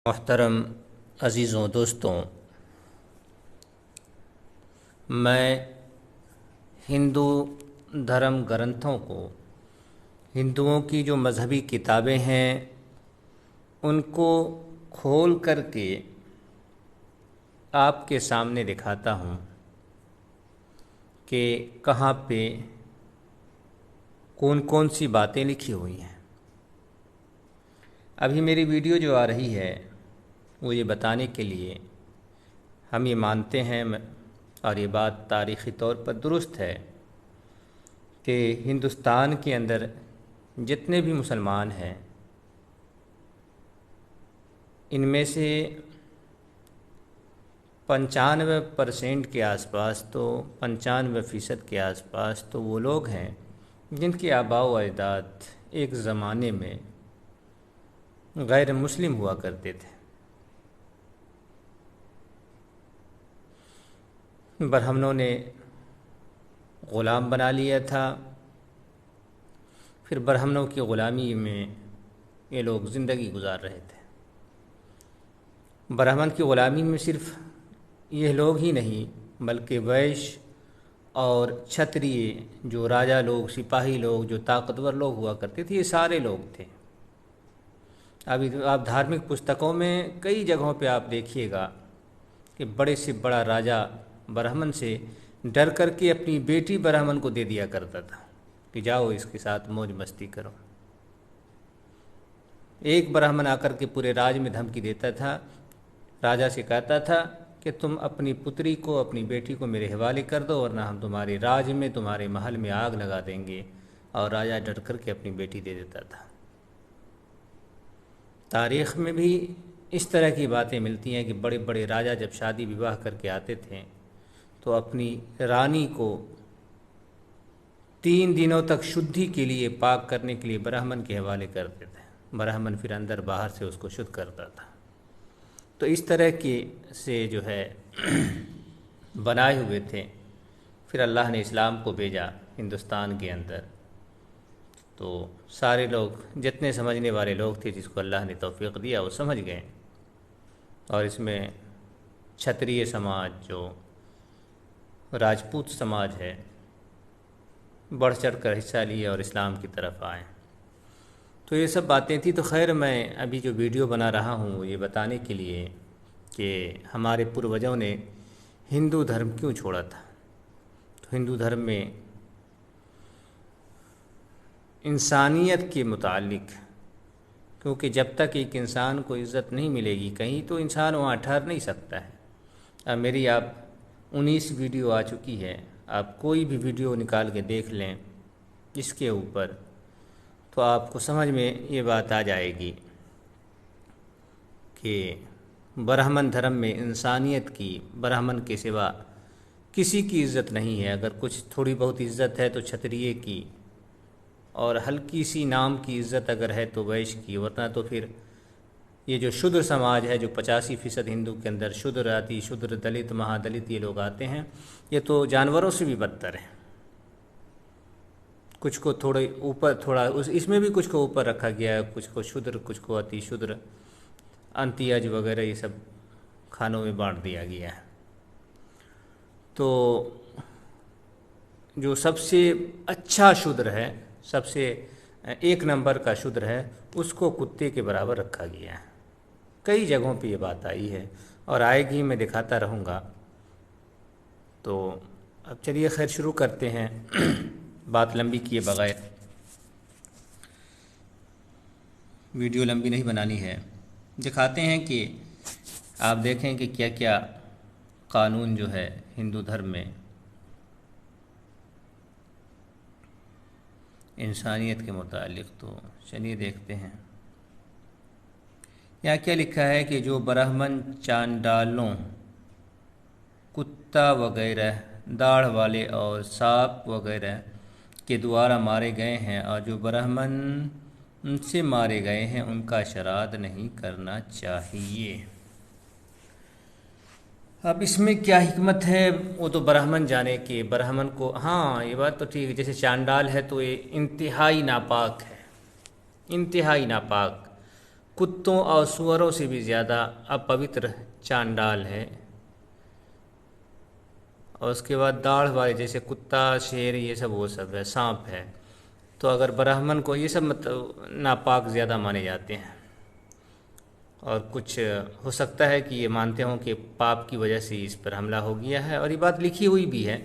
मोहतरम अज़ीज़ों दोस्तों, मैं हिंदू धर्म ग्रंथों को, हिंदुओं की जो मज़हबी किताबें हैं उनको खोल करके आपके सामने दिखाता हूँ कि कहाँ पे कौन कौन सी बातें लिखी हुई हैं। अभी मेरी वीडियो जो आ रही है वो ये बताने के लिए, हम ये मानते हैं और ये बात तारीख़ी तौर पर दुरुस्त है कि हिंदुस्तान के अंदर जितने भी मुसलमान हैं इनमें से 95% के आसपास, तो 95% के आसपास तो वो लोग हैं जिनके आबा व अजदाद एक ज़माने में गैर मुस्लिम हुआ करते थे। ब्राह्मणों ने ग़ुलाम बना लिया था, फिर ब्राह्मणों की ग़ुलामी में ये लोग ज़िंदगी गुजार रहे थे। ब्राह्मण की ग़ुलामी में सिर्फ़ ये लोग ही नहीं बल्कि वैश्य और क्षत्रिय, जो राजा लोग, सिपाही लोग, जो ताकतवर लोग हुआ करते थे, ये सारे लोग थे। अभी आप धार्मिक पुस्तकों में कई जगहों पे आप देखिएगा कि बड़े से बड़ा राजा ब्राह्मण से डर करके अपनी बेटी ब्राह्मण को दे दिया करता था कि जाओ इसके साथ मौज मस्ती करो। एक ब्राह्मण आकर के पूरे राज में धमकी देता था, राजा से कहता था कि तुम अपनी पुत्री को, अपनी बेटी को मेरे हवाले कर दो वरना हम तुम्हारे राज में, तुम्हारे महल में आग लगा देंगे। और राजा डर करके अपनी बेटी दे देता था। तारीख़ में भी इस तरह की बातें मिलती हैं कि बड़े बड़े राजा जब शादी विवाह करके आते थे तो अपनी रानी को 3 दिनों तक शुद्धि के लिए, पाक करने के लिए ब्राह्मण के हवाले करते थे। ब्राह्मण फिर अंदर बाहर से उसको शुद्ध करता था। तो इस तरह के से जो है बनाए हुए थे। फिर अल्लाह ने इस्लाम को भेजा हिंदुस्तान के अंदर, तो सारे लोग, जितने समझने वाले लोग थे, जिसको अल्लाह ने तौफीक दिया, वो समझ गए। और इसमें क्षत्रिय समाज, जो राजपूत समाज है, बढ़ चढ़ कर हिस्सा लिए और इस्लाम की तरफ आए। तो ये सब बातें थी। तो खैर, मैं अभी जो वीडियो बना रहा हूँ ये बताने के लिए कि हमारे पूर्वजों ने हिंदू धर्म क्यों छोड़ा था। तो हिंदू धर्म में इंसानियत के मुतालिक, क्योंकि जब तक एक इंसान को इज़्ज़त नहीं मिलेगी कहीं, तो इंसान वहाँ ठहर नहीं सकता है। अब मेरी आप 19 वीडियो आ चुकी है, आप कोई भी वीडियो निकाल के देख लें इसके ऊपर, तो आपको समझ में ये बात आ जाएगी कि ब्राह्मण धर्म में इंसानियत की, ब्राह्मण के सिवा किसी की इज़्ज़त नहीं है। अगर कुछ थोड़ी बहुत इज़्ज़त है तो क्षत्रिय की, और हल्की सी नाम की इज़्ज़त अगर है तो वैश्य की, वरना तो फिर ये जो शूद्र समाज है, जो 85% हिंदू के अंदर शूद्र जाति, शूद्र, दलित, महादलित ये लोग आते हैं, ये तो जानवरों से भी बदतर है। कुछ को थोड़े ऊपर, थोड़ा उस इसमें भी कुछ को ऊपर रखा गया है, कुछ को शूद्र, कुछ को अति शूद्र, अंत्यज वगैरह ये सब खानों में बांट दिया गया है। तो जो सबसे अच्छा शूद्र है, सबसे 1 नंबर का शूद्र है, उसको कुत्ते के बराबर रखा गया है। कई जगहों पे ये बात आई है और आएगी, मैं दिखाता रहूँगा। तो अब चलिए खैर शुरू करते हैं बात लंबी किए बगैर। वीडियो लंबी नहीं बनानी है। दिखाते हैं कि आप देखें कि क्या क्या कानून जो है हिंदू धर्म में इंसानियत के मुतालिक। तो चलिए देखते हैं यहाँ क्या लिखा है कि जो ब्राह्मण चांडालों, कुत्ता वगैरह, दाढ़ वाले और सांप वगैरह के द्वारा मारे गए हैं और जो ब्राह्मण से मारे गए हैं उनका श्राद्ध नहीं करना चाहिए। अब इसमें क्या हिकमत है वो तो ब्राह्मण जाने कि ब्राह्मण को, हाँ ये बात तो ठीक है। जैसे चांडाल है तो ये इंतहाई नापाक है, इंतहाई नापाक। कुत्तों और सुअरों से भी ज़्यादा अपवित्र चांडाल है। और उसके बाद दाढ़ वाले जैसे कुत्ता, शेर, ये सब वो सब है, सांप है। तो अगर ब्राह्मण को ये सब मतलब नापाक ज़्यादा माने जाते हैं। और कुछ हो सकता है कि ये मानते हों कि पाप की वजह से इस पर हमला हो गया है, और ये बात लिखी हुई भी है,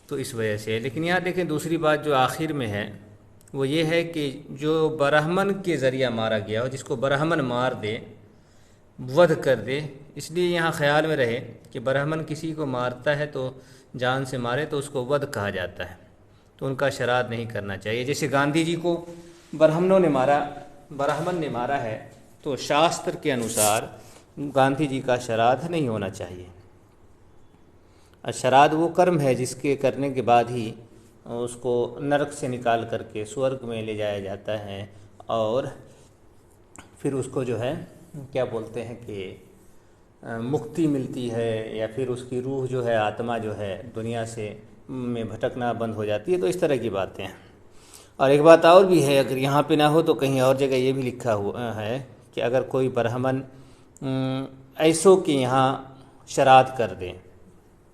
तो इस वजह से है। लेकिन यहाँ देखें दूसरी बात जो आखिर में है वो ये है कि जो ब्राह्मण के ज़रिया मारा गया हो, जिसको ब्राह्मण मार दे, वध कर दे, इसलिए यहाँ ख्याल में रहे कि ब्राह्मण किसी को मारता है तो जान से मारे तो उसको वध कहा जाता है, तो उनका श्राद्ध नहीं करना चाहिए। जैसे गांधी जी को ब्राह्मण ने मारा है, तो शास्त्र के अनुसार गांधी जी का श्राद्ध नहीं होना चाहिए। और श्राद्ध वो कर्म है जिसके करने के बाद ही उसको नरक से निकाल करके स्वर्ग में ले जाया जाता है, और फिर उसको जो है क्या बोलते हैं कि मुक्ति मिलती है, या फिर उसकी रूह जो है, आत्मा जो है, दुनिया से में भटकना बंद हो जाती है। तो इस तरह की बातें हैं। और एक बात और भी है, अगर यहाँ पे ना हो तो कहीं और जगह ये भी लिखा हुआ है कि अगर कोई ब्राह्मण ऐसों के यहाँ श्राद्ध कर दे,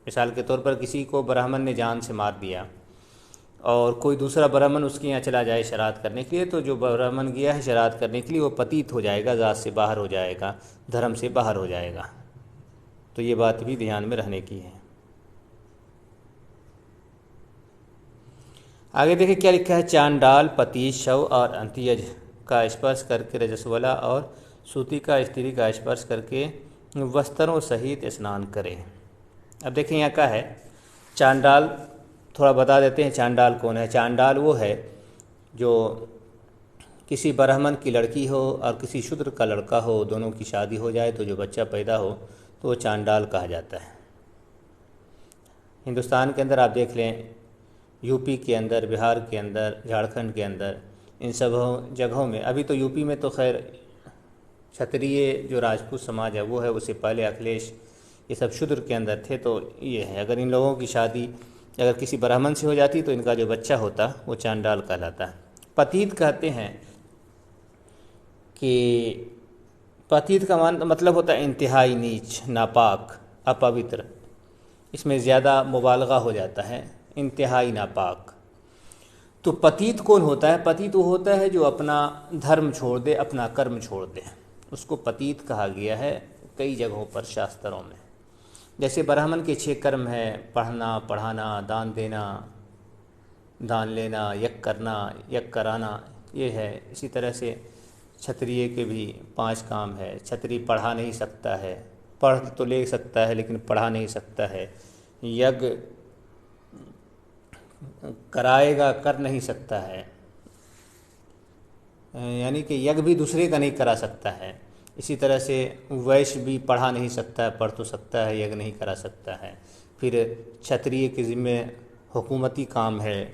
मिसाल के तौर पर किसी को ब्राह्मण ने जान से मार दिया और कोई दूसरा ब्राह्मण उसके यहाँ चला जाए श्राद्ध करने के लिए, तो जो ब्राह्मण गया है श्राद्ध करने के लिए वो पतित हो जाएगा, जात से बाहर हो जाएगा, धर्म से बाहर हो जाएगा। तो ये बात भी ध्यान में रहने की है। आगे देखिए क्या लिखा है। चांडाल पति शव और अंत्यज का स्पर्श करके, रजस्वला और सूती का स्त्री का स्पर्श करके वस्त्रों सहित स्नान करें। अब देखें यहाँ क्या है, चांडाल थोड़ा बता देते हैं। चांडाल कौन है? चांडाल वो है जो किसी ब्राह्मण की लड़की हो और किसी शूद्र का लड़का हो, दोनों की शादी हो जाए तो जो बच्चा पैदा हो तो वो चांडाल कहा जाता है। हिंदुस्तान के अंदर आप देख लें, यूपी के अंदर, बिहार के अंदर, झारखंड के अंदर, इन सब जगहों में, अभी तो यूपी में तो खैर क्षत्रिय जो राजपूत समाज है वो है, उससे पहले अखिलेश, ये सब शूद्र के अंदर थे। तो ये है, अगर इन लोगों की शादी अगर किसी ब्राह्मण से हो जाती तो इनका जो बच्चा होता वो चांडाल कहलाता। पतित कहते हैं कि पतित का मतलब होता है इंतहाई नीच, नापाक, अपवित्र। इसमें ज़्यादा मुबालगा हो जाता है, इंतहाई नापाक। तो पतित कौन होता है? पतित वो होता है जो अपना धर्म छोड़ दे, अपना कर्म छोड़ दे, उसको पतित कहा गया है कई जगहों पर शास्त्रों में। जैसे ब्राह्मण के 6 कर्म है, पढ़ना, पढ़ाना, दान देना, दान लेना, यज्ञ करना, यज्ञ कराना, ये है। इसी तरह से क्षत्रिय के भी 5 काम है। क्षत्रिय पढ़ा नहीं सकता है, पढ़ तो ले सकता है लेकिन पढ़ा नहीं सकता है। यज्ञ कराएगा, कर नहीं सकता है, यानी कि यज्ञ भी दूसरे का नहीं करा सकता है। इसी तरह से वैश्य भी पढ़ा नहीं सकता है, पढ़ तो सकता है, यज्ञ नहीं करा सकता है। फिर क्षत्रिय के ज़िम्मे हुकूमती काम है,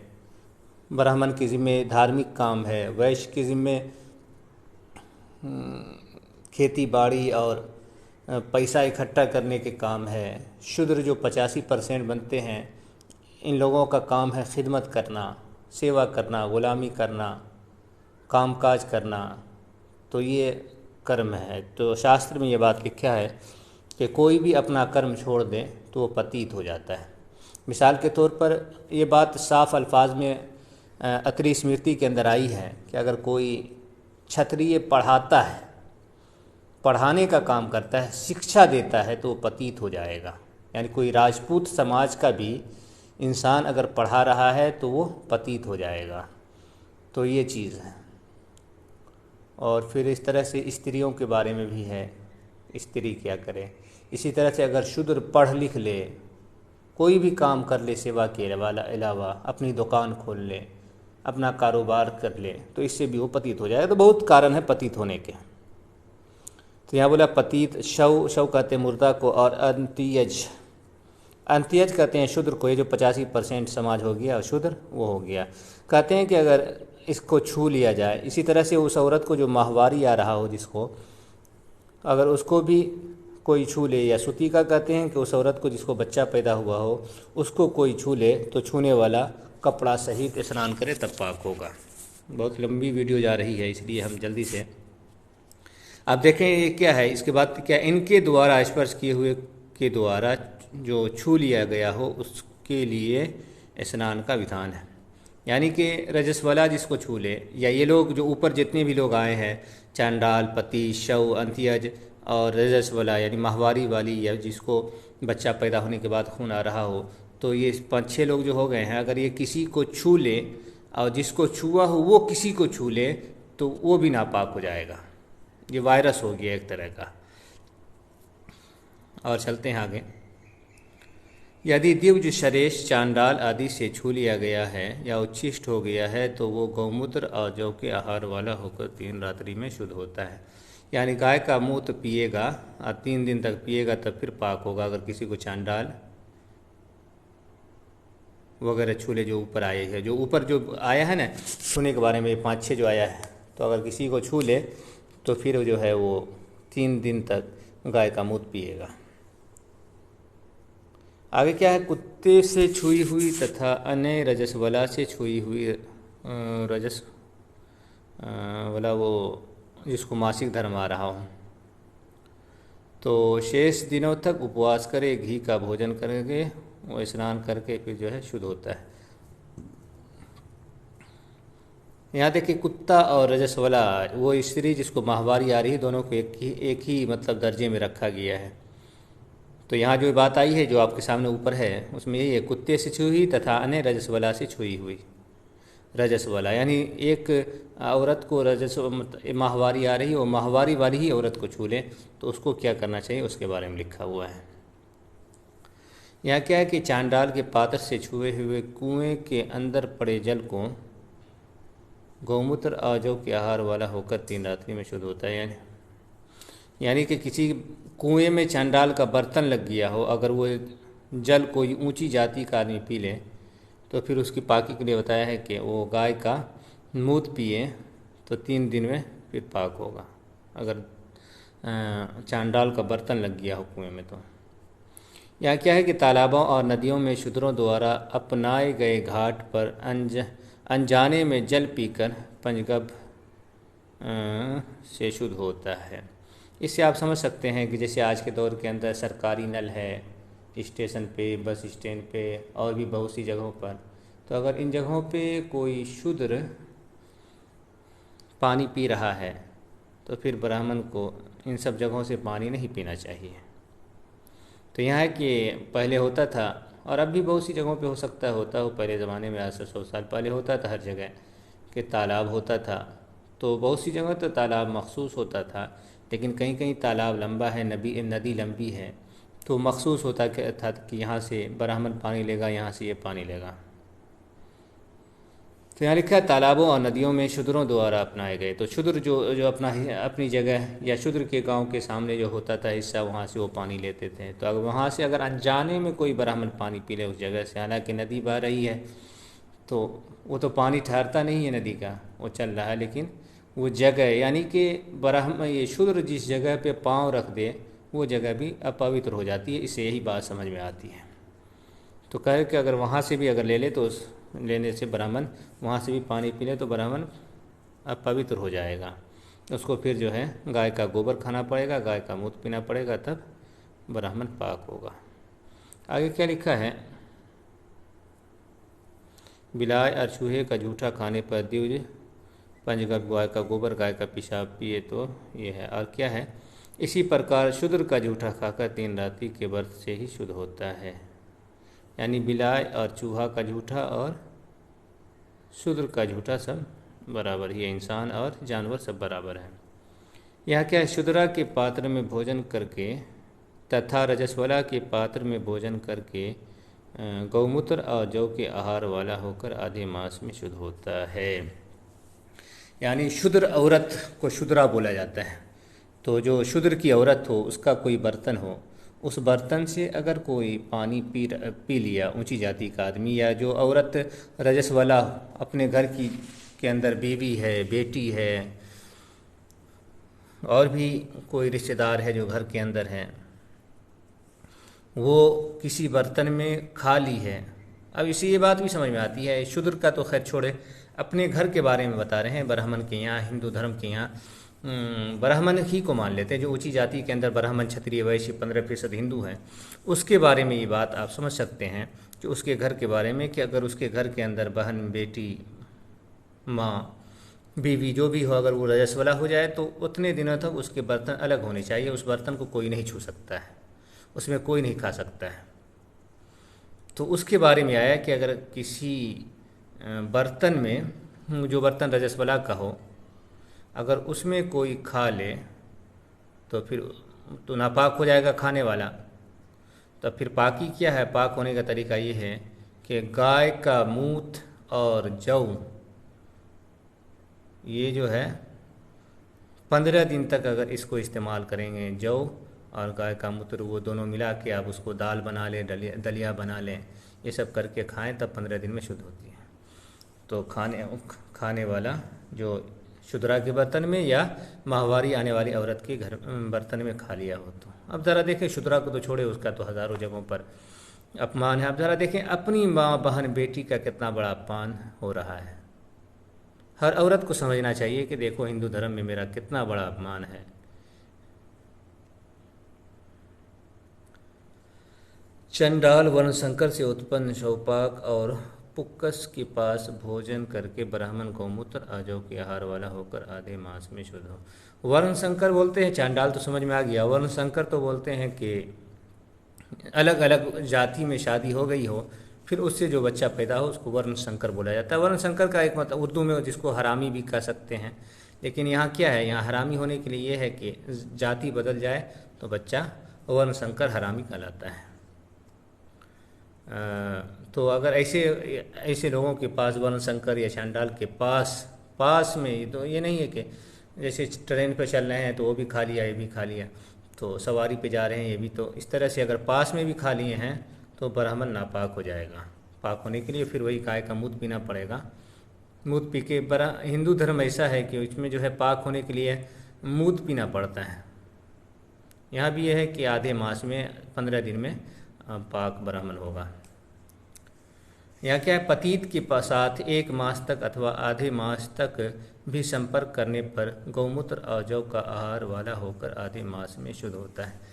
ब्राह्मण के ज़िम्मे धार्मिक काम है, वैश्य के ज़िम्मे खेती बाड़ी और पैसा इकट्ठा करने के काम है। शूद्र जो 85% बनते हैं, इन लोगों का काम है खिदमत करना, सेवा करना, ग़ुलामी करना, कामकाज करना। तो ये कर्म है। तो शास्त्र में ये बात लिखा है कि कोई भी अपना कर्म छोड़ दे तो वो पतित हो जाता है। मिसाल के तौर पर ये बात साफ अल्फाज में अत्रि स्मृति के अंदर आई है कि अगर कोई क्षत्रिय पढ़ाता है, पढ़ाने का काम करता है, शिक्षा देता है, तो वो पतित हो जाएगा। यानी कोई राजपूत समाज का भी इंसान अगर पढ़ा रहा है तो वो पतित हो जाएगा। तो ये चीज़ है। और फिर इस तरह से स्त्रियों के बारे में भी है, स्त्री क्या करे। इसी तरह से अगर शूद्र पढ़ लिख ले, कोई भी काम कर ले, सेवा के अलावा अपनी दुकान खोल ले, अपना कारोबार कर ले, तो इससे भी वो पतित हो जाएगा। तो बहुत कारण है पतित होने के। तो यहाँ बोला पतित, शव कहते हैं मुर्दा को, और अंत्यज कहते हैं शूद्र को। ये जो 85% समाज हो गया और शूद्र वो हो गया। कहते हैं कि अगर इसको छू लिया जाए, इसी तरह से उस औरत को जो माहवारी आ रहा हो, जिसको अगर उसको भी कोई छू ले, या सुतिका कहते हैं कि उस औरत को जिसको बच्चा पैदा हुआ हो उसको कोई छू ले तो छूने वाला कपड़ा सहित स्नान करे तब पाक होगा। बहुत लंबी वीडियो जा रही है, इसलिए हम जल्दी से आप देखें ये क्या है, इसके बाद क्या, इनके द्वारा स्पर्श किए हुए के द्वारा जो छू लिया गया हो उसके लिए स्नान का विधान है। यानी कि रजस्वला जिसको छू ले, या ये लोग जो ऊपर जितने भी लोग आए हैं, चांडाल, पति, शव, अंत्यज और रजस्वला यानी माहवारी वाली, या जिसको बच्चा पैदा होने के बाद खून आ रहा हो, तो ये 5-6 लोग जो हो गए हैं, अगर ये किसी को छू ले और जिसको छुआ हो वो किसी को छू ले तो वो भी नापाक हो जाएगा। ये वायरस हो गया एक तरह का। और चलते हैं आगे। यदि दिव्य शरेश, चांडाल आदि से छू लिया गया है या उच्छिष्ट हो गया है तो वो गौमूत्र और जौ के आहार वाला होकर 3 रात्रि में शुद्ध होता है। यानी गाय का मूत्र पिएगा और 3 दिन तक पिएगा तब फिर पाक होगा। अगर किसी को चांडाल वगैरह छूले, जो ऊपर आए हैं, जो ऊपर जो आया है ना छूने के बारे में 5-6 जो आया है, तो अगर किसी को छू ले तो फिर जो है वो 3 दिन तक गाय का मूत्र पिएगा। आगे क्या है, कुत्ते से छुई हुई तथा अन्य रजस्वला से छुई हुई रजस वाला, वो जिसको मासिक धर्म आ रहा हो, तो शेष दिनों तक उपवास करे, घी का भोजन करके वो स्नान करके फिर जो है शुद्ध होता है। यहाँ देखिए, कुत्ता और रजस्वला, वो स्त्री जिसको माहवारी आ रही है, दोनों को एक ही मतलब दर्जे में रखा गया है। तो यहाँ जो बात आई है जो आपके सामने ऊपर है उसमें यही है, कुत्ते से छुई हुई तथा अन्य रजस्वला से छुई हुई। रजस्वला यानी एक औरत को माहवारी आ रही है, वो माहवारी वाली ही औरत को छू ले तो उसको क्या करना चाहिए उसके बारे में लिखा हुआ है। यहाँ क्या है कि चांडाल के पात्र से छुए हुए कुएं के अंदर पड़े जल को गौमूत्र और जौ के आहार वाला होकर 3 रात्रि में शुद्ध होता है। यानी कि किसी कुएं में चांडाल का बर्तन लग गया हो, अगर वो जल कोई ऊंची जाति का आदमी पी ले तो फिर उसकी पाकी के लिए बताया है कि वो गाय का मूत्र पिए तो 3 दिन में फिर पाक होगा, अगर चांडाल का बर्तन लग गया हो कुएं में। तो यहाँ क्या है कि तालाबों और नदियों में शूद्रों द्वारा अपनाए गए घाट पर अनजाने में जल पीकर पंचगव्य से शुद्ध होता है। इससे आप समझ सकते हैं कि जैसे आज के दौर के अंदर सरकारी नल है स्टेशन पे, बस स्टैंड पे और भी बहुत सी जगहों पर, तो अगर इन जगहों पे कोई शूद्र पानी पी रहा है तो फिर ब्राह्मण को इन सब जगहों से पानी नहीं पीना चाहिए। तो यहाँ है कि पहले होता था और अब भी बहुत सी जगहों पे हो सकता है होता हो, पहले ज़माने में आज से 100 साल पहले होता था हर जगह कि तालाब होता था, तो बहुत सी जगह तो तालाब मखसूस होता था, लेकिन कहीं कहीं तालाब लंबा है, नदी लंबी है, तो मखसूस होता था कि यहाँ से ब्राह्मण पानी लेगा, यहाँ से ये पानी लेगा। तो यहाँ लिखा है तालाबों और नदियों में शूद्रों द्वारा अपनाए गए। तो शूद्र जो अपनी जगह या शूद्र के गांव के सामने जो होता था हिस्सा, वहाँ से वो पानी लेते थे। तो अगर वहाँ से अगर अनजाने में कोई ब्राह्मण पानी पी ले उस जगह से, हालांकि नदी बह रही है तो वो तो पानी ठहरता नहीं है नदी का, वो चल रहा है, लेकिन वो जगह यानी कि ये शूद्र जिस जगह पे पाँव रख दे वो जगह भी अपवित्र हो जाती है। इससे यही बात समझ में आती है। तो कहे कि अगर वहाँ से भी अगर ले ले तो लेने से ब्राह्मण वहाँ से भी पानी पी ले तो ब्राह्मण अपवित्र हो जाएगा, उसको फिर जो है गाय का गोबर खाना पड़ेगा, गाय का मूत्र पीना पड़ेगा, तब ब्राह्मण पाक होगा। आगे क्या लिखा है, बिलाय और चूहे का जूठा खाने पर दिव्य पंचगव्य गाय का गोबर, गाय का पेशाब पिए तो ये है। और क्या है, इसी प्रकार शूद्र का जूठा खाकर 3 रात्रि के व्रत से ही शुद्ध होता है। यानी बिलाय और चूहा का जूठा और शूद्र का जूठा सब बराबर ही है, इंसान और जानवर सब बराबर हैं। यह क्या है, शूद्रा के पात्र में भोजन करके तथा रजस्वला के पात्र में भोजन करके गौमूत्र और जौ के आहार वाला होकर आधे मास में शुद्ध होता है। यानी शूद्र औरत को शूद्रा बोला जाता है। तो जो शूद्र की औरत हो उसका कोई बर्तन हो, उस बर्तन से अगर कोई पानी पी लिया ऊंची जाति का आदमी, या जो औरत रजस्वला अपने घर के अंदर बीवी है, बेटी है और भी कोई रिश्तेदार है जो घर के अंदर है, वो किसी बर्तन में खा ली है। अब इसी ये बात भी समझ में आती है, शूद्र का तो खैर छोड़े, अपने घर के बारे में बता रहे हैं। ब्राह्मण के यहाँ, हिंदू धर्म के यहाँ ब्राह्मण ही को मान लेते हैं, जो ऊंची जाति के अंदर ब्राह्मण, क्षत्रिय, वैश्य 15% हिंदू हैं, उसके बारे में ये बात आप समझ सकते हैं कि उसके घर के बारे में, कि अगर उसके घर के अंदर बहन, बेटी, माँ, बीवी जो भी हो, अगर वो रजस्वला हो जाए तो उतने दिनों तक उसके बर्तन अलग होने चाहिए। उस बर्तन को कोई नहीं छू सकता है, उसमें कोई नहीं खा सकता है। तो उसके बारे में आया कि अगर किसी बर्तन में, जो बर्तन रजस्वला का हो, अगर उसमें कोई खा ले तो फिर तो नापाक हो जाएगा खाने वाला। तो फिर पाकी क्या है? पाक होने का तरीका ये है कि गाय का मूत्र और जौ, ये जो है 15 दिन तक अगर इसको इस्तेमाल करेंगे, जौ और गाय का मूत्र, वो दोनों मिला के आप उसको दाल बना लें, दलिया बना लें, ये सब करके खाएं, तब 15 दिन में शुद्ध होती है। तो खाने वाला जो शुद्रा के बर्तन में या माहवारी आने वाली औरत के घर बर्तन में खा लिया हो तो। अब ज़रा देखें, शुद्रा को तो छोड़े, उसका तो हज़ारों जगहों पर अपमान है। अब ज़रा देखें अपनी माँ, बहन, बेटी का कितना बड़ा अपमान हो रहा है। हर औरत को समझना चाहिए कि देखो हिंदू धर्म में मेरा कितना बड़ा अपमान है। चंडाल वर्णशंकर से उत्पन्न शौपाक और पुक्कस के पास भोजन करके ब्राह्मण गौमूत्र आजौ के आहार वाला होकर आधे मास में शुद्ध हो। वर्णशंकर बोलते हैं, चांडाल तो समझ में आ गया। वर्णशंकर तो बोलते हैं कि अलग अलग जाति में शादी हो गई हो, फिर उससे जो बच्चा पैदा हो उसको वर्णशंकर बोला जाता है। वर्णशंकर का एक मतलब उर्दू में जिसको हरामी भी कह सकते हैं, लेकिन यहाँ क्या है, यहाँ हरामी होने के लिए ये है कि जाति बदल जाए तो बच्चा वर्णशंकर हरामी कहलाता है। तो अगर ऐसे लोगों के पास, वर्णशंकर या चांडाल के पास में, तो ये नहीं है कि जैसे ट्रेन पर चल रहे हैं तो वो भी खा लिया, ये भी खा लिया, तो सवारी पे जा रहे हैं ये भी, तो इस तरह से अगर पास में भी खा लिए हैं तो ब्राह्मण नापाक हो जाएगा। पाक होने के लिए फिर वही गाय का मूत्र पीना पड़ेगा। मूत्र पी के हिंदू धर्म ऐसा है कि इसमें जो है पाक होने के लिए मूत्र पीना पड़ता है। यहाँ भी यह है कि आधे मास में 15 दिन में पाक ब्राह्मण होगा। यहाँ क्या है, पतित के साथ 1 मास तक अथवा आधे मास तक भी संपर्क करने पर गौमूत्र और जौ का आहार वाला होकर आधे मास में शुद्ध होता है।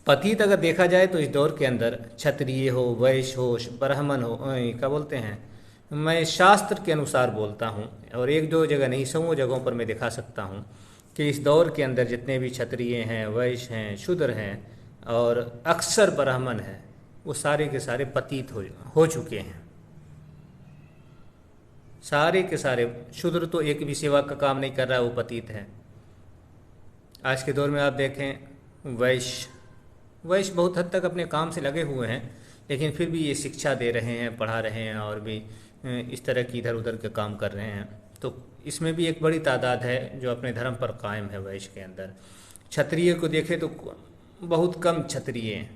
पतित अगर देखा जाए तो इस दौर के अंदर क्षत्रिय हो, वैश्य हो, ब्राह्मण हो, क्या बोलते हैं, मैं शास्त्र के अनुसार बोलता हूँ और 1-2 जगह नहीं, 100 जगहों पर मैं दिखा सकता हूँ कि इस दौर के अंदर जितने भी क्षत्रिय हैं, वैश्य हैं, शूद्र हैं और अक्सर ब्राह्मण हैं, वो सारे के सारे पतित हो चुके हैं। सारे के सारे, शूद्र तो एक भी सेवा का काम नहीं कर रहा है, वो पतित है। आज के दौर में आप देखें, वैश्य बहुत हद तक अपने काम से लगे हुए हैं, लेकिन फिर भी ये शिक्षा दे रहे हैं, पढ़ा रहे हैं और भी इस तरह की इधर उधर के काम कर रहे हैं। तो इसमें भी एक बड़ी तादाद है जो अपने धर्म पर कायम है वैश्य के अंदर। क्षत्रिय को देखें तो बहुत कम क्षत्रिय,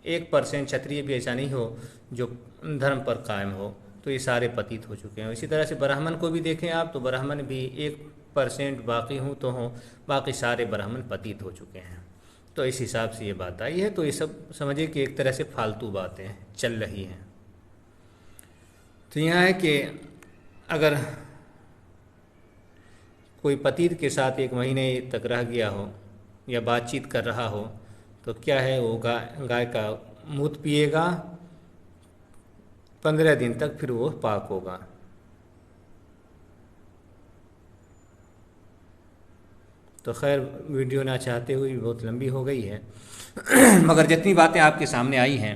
1% क्षत्रिय भी ऐसा नहीं हो जो धर्म पर कायम हो, तो ये सारे पतित हो चुके हैं। इसी तरह से ब्राह्मण को भी देखें आप तो ब्राह्मण भी 1% बाकी हूँ तो हों, बाकी सारे ब्राह्मण पतित हो चुके हैं। तो इस हिसाब से ये बात आई है। तो ये सब समझिए कि एक तरह से फालतू बातें चल रही हैं। तो यहाँ है कि अगर कोई पतित के साथ 1 महीने तक रह गया हो या बातचीत कर रहा हो तो क्या है, वो गाय का मूत्र पिएगा 15 दिन तक, फिर वो पाक होगा। तो खैर वीडियो ना चाहते हुए बहुत लंबी हो गई है मगर जितनी बातें आपके सामने आई हैं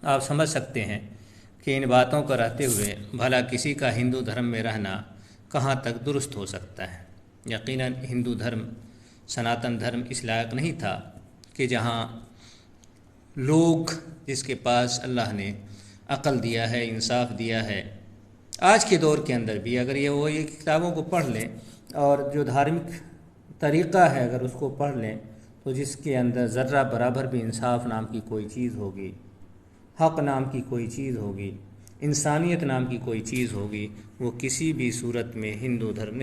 आप समझ सकते हैं कि इन बातों को रहते हुए भला किसी का हिंदू धर्म में रहना कहाँ तक दुरुस्त हो सकता है। यकीनन हिंदू धर्म, सनातन धर्म इस लायक नहीं था कि जहाँ लोग, जिसके पास अल्लाह ने अक़ल दिया है, इंसाफ दिया है, आज के दौर के अंदर भी अगर ये किताबों को पढ़ लें और जो धार्मिक तरीक़ा है अगर उसको पढ़ लें तो जिसके अंदर ज़र्रा बराबर भी इंसाफ नाम की कोई चीज़ होगी, हक़ नाम की कोई चीज़ होगी, इंसानियत नाम की कोई चीज़ होगी, वो किसी भी सूरत में हिंदू धर्म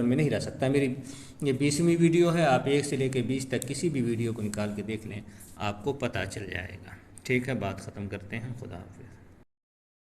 में नहीं रह सकता। मेरी ये 20वीं वीडियो है, आप 1 से लेकर 20 तक किसी भी वीडियो को निकाल के देख लें, आपको पता चल जाएगा। ठीक है, बात ख़त्म करते हैं। खुदा हाफ़िज़।